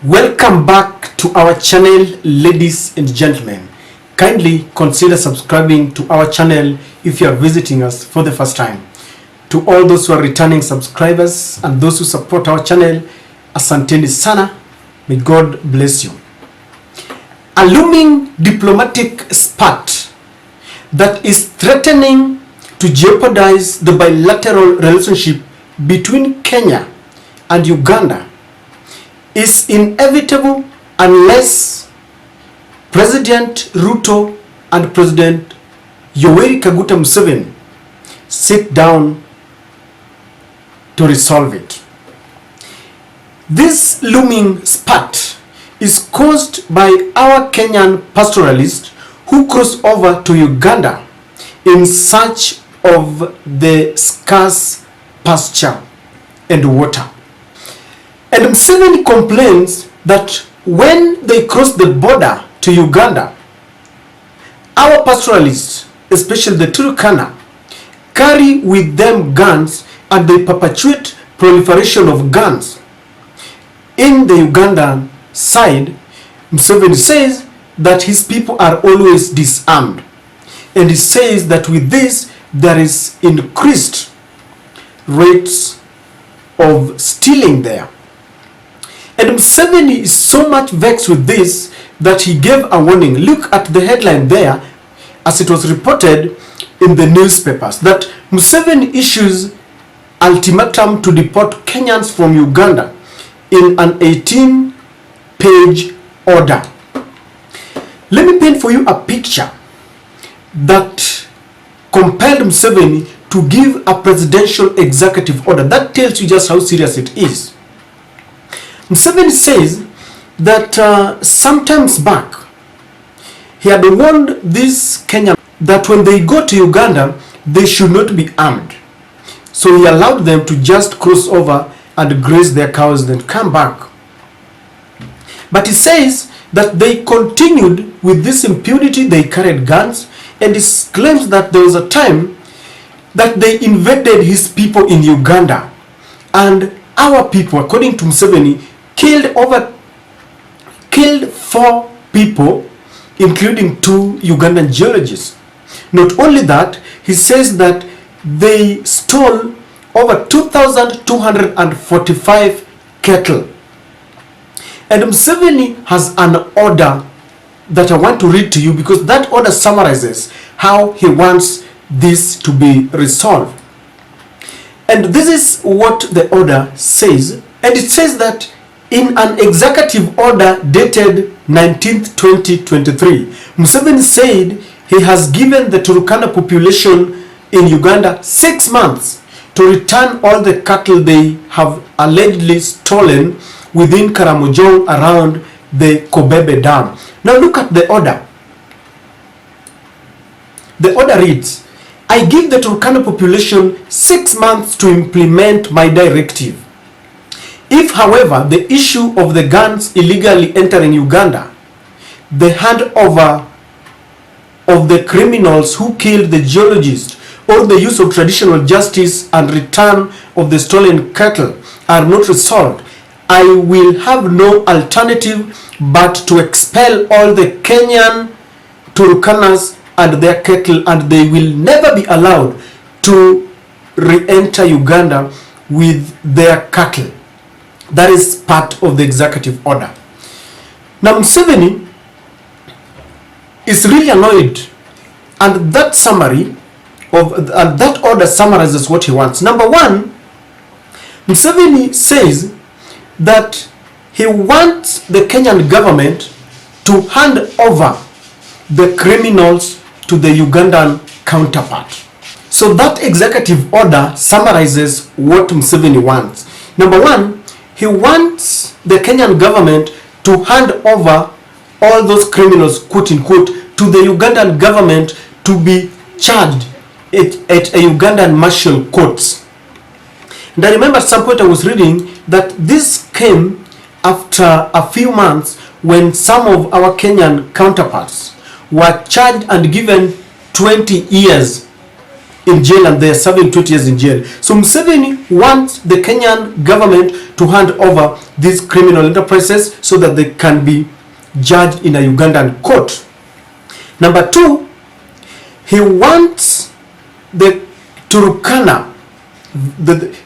Welcome back to our channel, ladies and gentlemen. Kindly consider subscribing to our channel if you are visiting us for the first time. To all those who are returning subscribers and those who support our channel, asanteni sana. May God bless you. A looming diplomatic spat that is threatening to jeopardize the bilateral relationship between Kenya and Uganda is inevitable unless President Ruto and President Yoweri Kaguta Museveni sit down to resolve it. This looming spat is caused by our Kenyan pastoralists who cross over to Uganda in search of the scarce pasture and water. And Museveni complains that when they cross the border to Uganda, our pastoralists, especially the Turkana, carry with them guns and they perpetuate proliferation of guns. In the Ugandan side, Museveni says that his people are always disarmed. And he says that with this, there is increased rates of stealing there. And Museveni is so much vexed with this that he gave a warning. Look at the headline there as it was reported in the newspapers that Museveni issues ultimatum to deport Kenyans from Uganda in an 18-page order. Let me paint for you a picture that compelled Museveni to give a presidential executive order. That tells you just how serious it is. Museveni says that sometimes back he had warned these Kenyans that when they go to Uganda they should not be armed. So he allowed them to just cross over and graze their cows then come back. But he says that they continued with this impunity. They carried guns, and he claims that there was a time that they invaded his people in Uganda, and our people, according to Museveni, killed 4 people, including 2 Ugandan geologists. Not only that, he says that they stole over 2,245 cattle. And Museveni has an order that I want to read to you because that order summarizes how he wants this to be resolved. And this is what the order says. And it says that in an executive order dated 19th 2023, Museveni said he has given the Turkana population in Uganda 6 months to return all the cattle they have allegedly stolen within Karamojong around the Kobebe Dam. Now look at the order. The order reads, I give the Turkana population 6 months to implement my directive. If, however, the issue of the guns illegally entering Uganda, the handover of the criminals who killed the geologist, or the use of traditional justice and return of the stolen cattle are not resolved, I will have no alternative but to expel all the Kenyan Turkanas and their cattle, and they will never be allowed to re-enter Uganda with their cattle. That is part of the executive order. Now Museveni is really annoyed, and that summary of that order summarizes what he wants. Number one, Museveni says that he wants the Kenyan government to hand over the criminals to the Ugandan counterpart. So that executive order summarizes what Museveni wants. Number one, he wants the Kenyan government to hand over all those criminals, quote unquote, to the Ugandan government to be charged at a Ugandan martial courts. And I remember at some point I was reading that this came after a few months when some of our Kenyan counterparts were charged and given 20 years in jail and they are serving 20 years in jail. So Museveni wants the Kenyan government to hand over these criminal enterprises so that they can be judged in a Ugandan court. Number two, he wants the Turkana,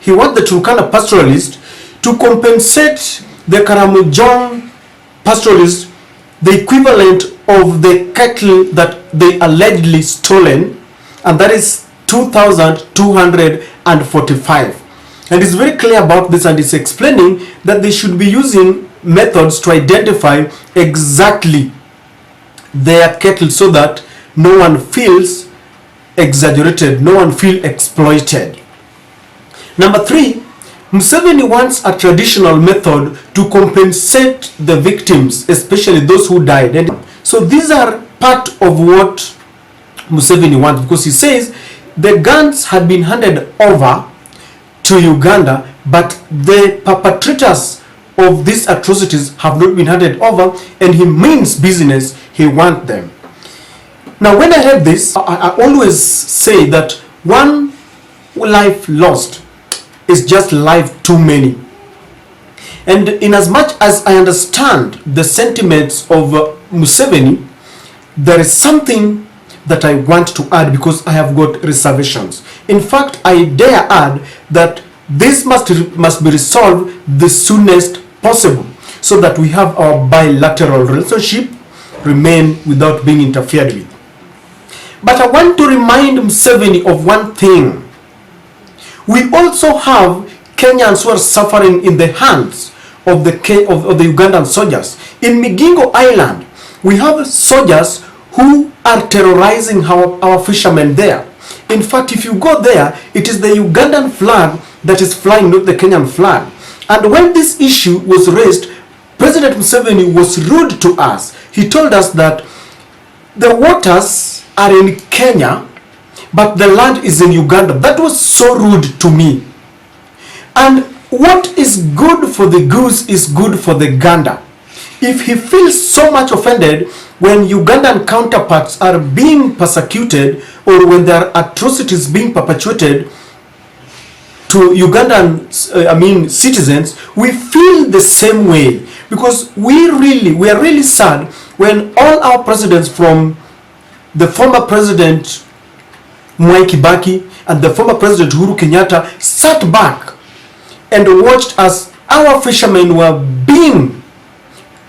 he wants the Turkana pastoralist to compensate the Karamojong pastoralist the equivalent of the cattle that they allegedly stolen, and that is 2,245. And it's very clear about this, and it's explaining that they should be using methods to identify exactly their cattle so that no one feels exaggerated, no one feels exploited. Number three, Museveni wants a traditional method to compensate the victims, especially those who died. And so these are part of what Museveni wants, because he says the guns had been handed over to Uganda, but the perpetrators of these atrocities have not been handed over, and he means business, he wants them. Now when I heard this, I always say that one life lost is just life too many. And in as much as I understand the sentiments of Museveni, there is something that I want to add, because I have got reservations. In fact, I dare add that this must be resolved the soonest possible, so that we have our bilateral relationship remain without being interfered with. But I want to remind Museveni of one thing. We also have Kenyans who are suffering in the hands of the Ugandan soldiers. In Migingo Island, we have soldiers who are terrorizing our fishermen there. In fact, if you go there, it is the Ugandan flag that is flying, not the Kenyan flag. And when this issue was raised, President Museveni was rude to us. He told us that the waters are in Kenya, but the land is in Uganda. That was so rude to me. And what is good for the goose is good for the gander. If he feels so much offended when Ugandan counterparts are being persecuted, or when there are atrocities being perpetuated to Ugandan citizens, we feel the same way, because we are really sad when all our presidents, from the former president Mwai Kibaki and the former president Uhuru Kenyatta, sat back and watched as our fishermen were being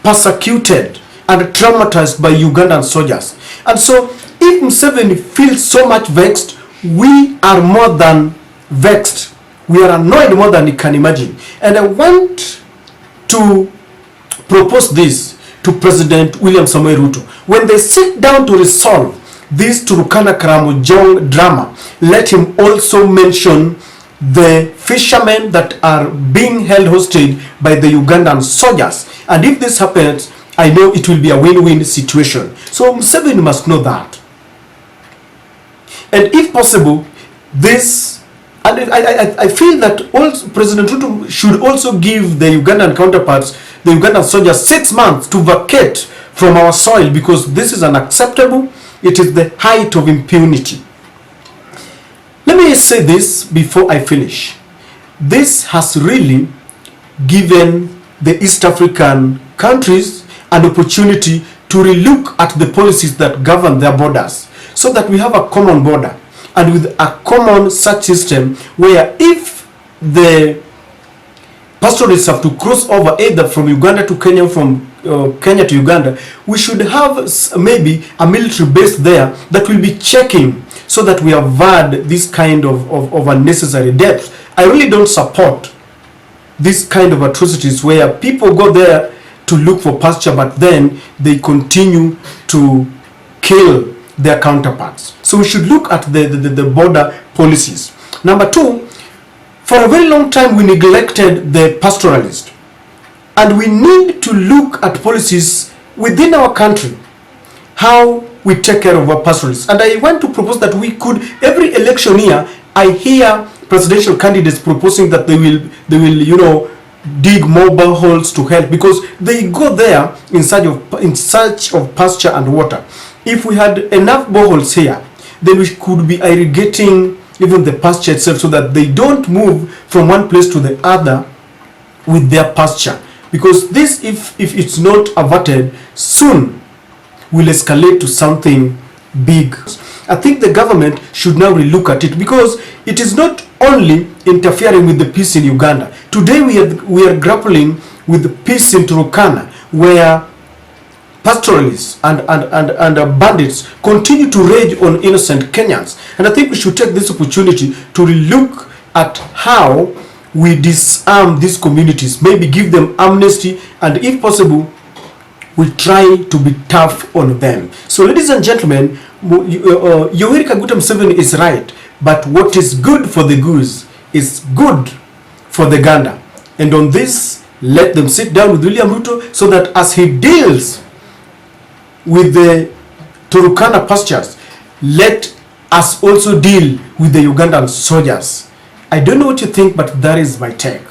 persecuted and traumatized by Ugandan soldiers. And so if Museveni feels so much vexed, we are more than vexed. We are annoyed more than you can imagine. And I want to propose this to President William Samoei Ruto. When they sit down to resolve this Turkana Karamojong drama, let him also mention the fishermen that are being held hostage by the Ugandan soldiers. And if this happens, I know it will be a win-win situation. So Museveni must know that. And if possible, this, and I feel that also President Ruto should also give the Ugandan counterparts, the Ugandan soldiers, 6 months to vacate from our soil, because this is unacceptable. It is the height of impunity. Let me say this before I finish. This has really given the East African countries an opportunity to relook at the policies that govern their borders, so that we have a common border, and with a common search system, where if the pastoralists have to cross over either from Uganda to Kenya, from Kenya to Uganda, we should have maybe a military base there that will be checking, so that we avoid this kind of unnecessary deaths. I really don't support this kind of atrocities where people go there to look for pasture, but then they continue to kill their counterparts. So we should look at the border policies. Number two, for a very long time we neglected the pastoralist, and we need to look at policies within our country, how we take care of our pastoralists. And I want to propose that we could, every election year, I hear presidential candidates proposing that they will dig mobile holes to help, because they go there in search of pasture and water. If we had enough boreholes here, then we could be irrigating even the pasture itself, so that they don't move from one place to the other with their pasture. Because this, if it's not averted, soon will escalate to something big. I think the government should now relook at it, because it is not only interfering with the peace in Uganda. Today we are grappling with the peace in Turkana, where pastoralists and bandits continue to rage on innocent Kenyans. And I think we should take this opportunity to relook at how we disarm these communities, maybe give them amnesty, and if possible, we try to be tough on them. So ladies and gentlemen, Yoweri Kaguta Museveni is right, but what is good for the goose is good for the gander. And on this, let them sit down with William Ruto, so that as he deals with the Turkana pastures, let us also deal with the Ugandan soldiers. I don't know what you think, but that is my take.